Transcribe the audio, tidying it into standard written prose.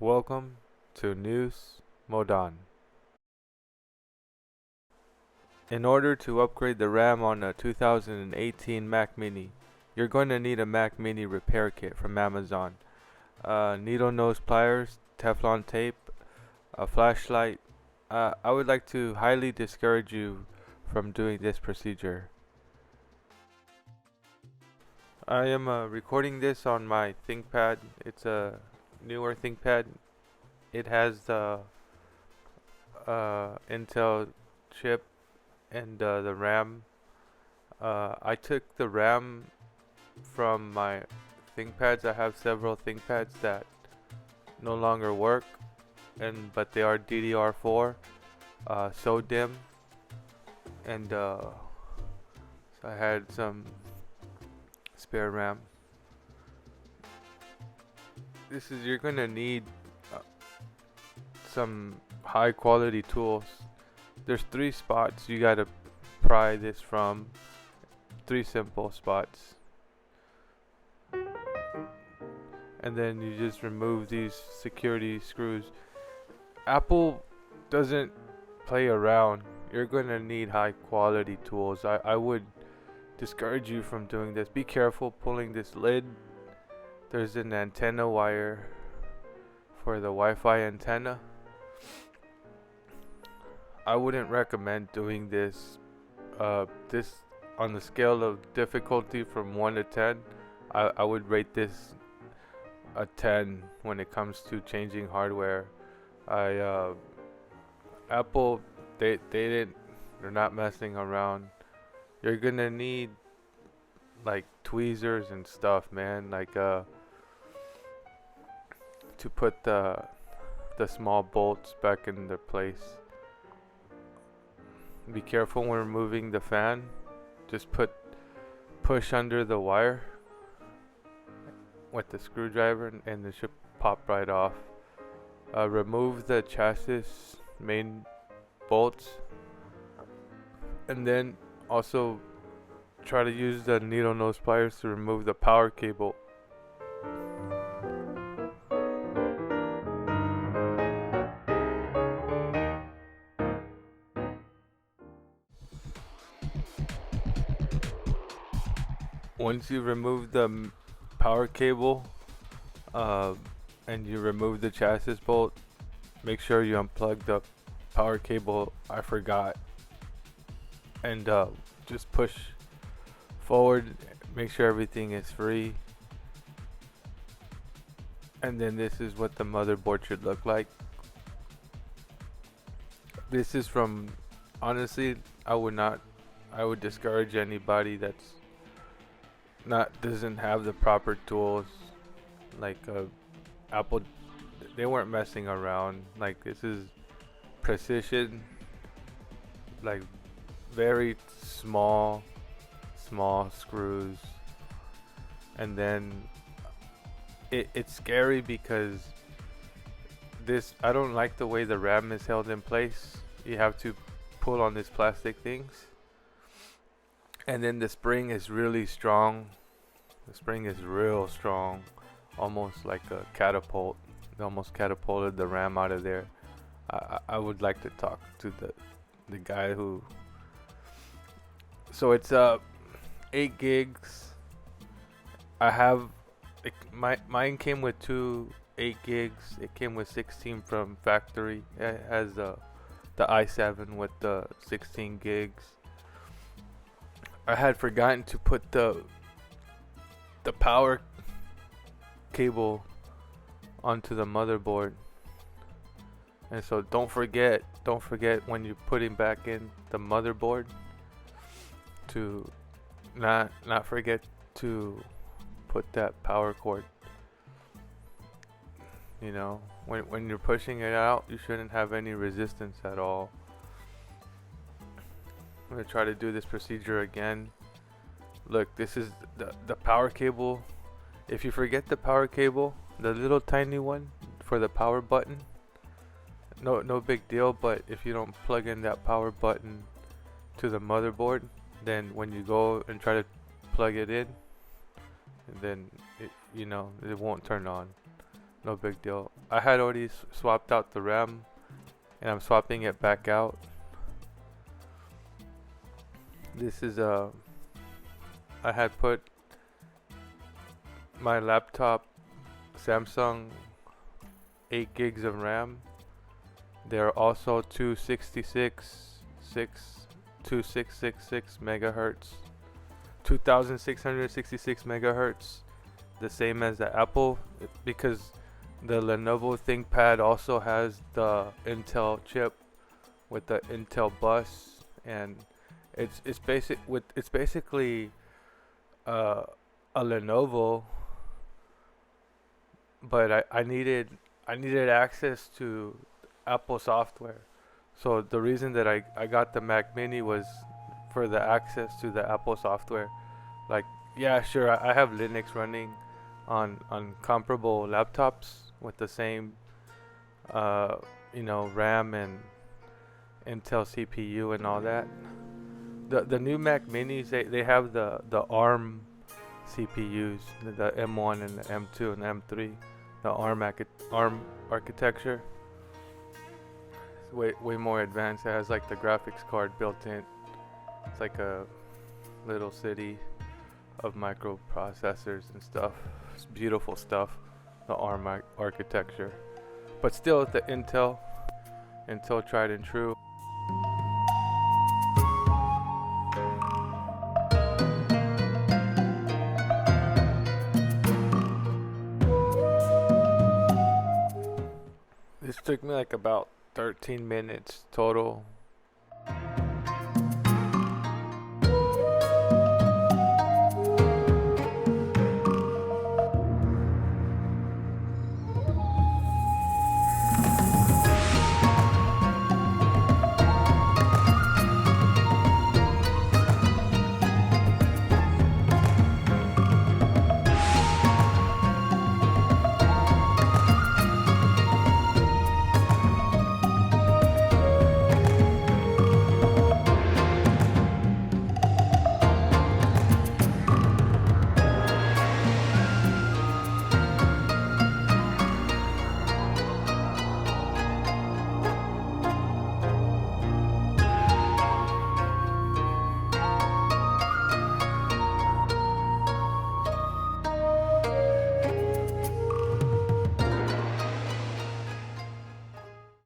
Welcome to News Modan. In order to upgrade the RAM on a 2018 Mac Mini, you're going to need a Mac Mini repair kit from Amazon. Needle nose pliers, Teflon tape, a flashlight. I would like to highly discourage you from doing this procedure. I am recording this on my ThinkPad. It's a newer ThinkPad. It has the Intel chip and the RAM. I took the RAM from my ThinkPads. I have several ThinkPads that no longer work, but they are DDR4, SoDImm, and so I had some spare RAM. You're gonna need some high quality tools. There's 3 spots you gotta pry this from. 3 simple spots. And then you just remove these security screws. Apple doesn't play around. You're gonna need high quality tools. I would discourage you from doing this. Be careful pulling this lid. There's an antenna wire for the Wi-Fi antenna. I wouldn't recommend doing this. This on the scale of difficulty from 1 to 10, I would rate this a 10 when it comes to changing hardware. Apple, they're not messing around. You're gonna need like tweezers and stuff, man, like to put the small bolts back in their place. Be careful when removing the fan. Just push under the wire with the screwdriver and it should pop right off. Remove the chassis main bolts, and then also try to use the needle nose pliers to remove the power cable. Once you remove the power cable and you remove the chassis bolt, make sure you unplug the power cable. I forgot. And just push forward, make sure everything is free. And then this is what the motherboard should look like. This is from, honestly, I would discourage anybody that's doesn't have the proper tools. Like Apple, they weren't messing around. Like, this is precision, like very small screws. And then it's scary because I don't like the way the RAM is held in place. You have to pull on these plastic things, and then the spring is really strong. The spring is real strong, almost like a catapult. It almost catapulted the RAM out of there. I would like to talk to the guy who. So it's 8 gigs. I have mine came with 2 8 gigs. It came with 16 from factory. It has the i7 with the 16 gigs. I had forgotten to put the power cable onto the motherboard, and so don't forget when you're putting back in the motherboard to not forget to put that power cord. You know, when you're pushing it out, you shouldn't have any resistance at all. I'm gonna try to do this procedure again. Look, this is the power cable. If you forget the power cable, the little tiny one for the power button, no big deal. But if you don't plug in that power button to the motherboard, then when you go and try to plug it in, then it won't turn on. no big deal. I had already swapped out the RAM, and I'm swapping it back out. This is I had put my laptop Samsung 8 gigs of RAM. There are also 2666 megahertz, 2666 megahertz, the same as the Apple, because the Lenovo ThinkPad also has the Intel chip with the Intel bus, and it's basically a Lenovo, but I needed access to Apple software. So the reason that I got the Mac Mini was for the access to the Apple software. Like, yeah, sure, I have Linux running on comparable laptops with the same RAM and Intel CPU and all that. The new Mac Minis, they have the ARM CPUs, the M1 and the M2 and the M3, the ARM architecture. It's way more advanced. It has like the graphics card built in. It's like a little city of microprocessors and stuff. It's beautiful stuff, the ARM architecture. But still, the Intel tried and true. This took me like about 13 minutes total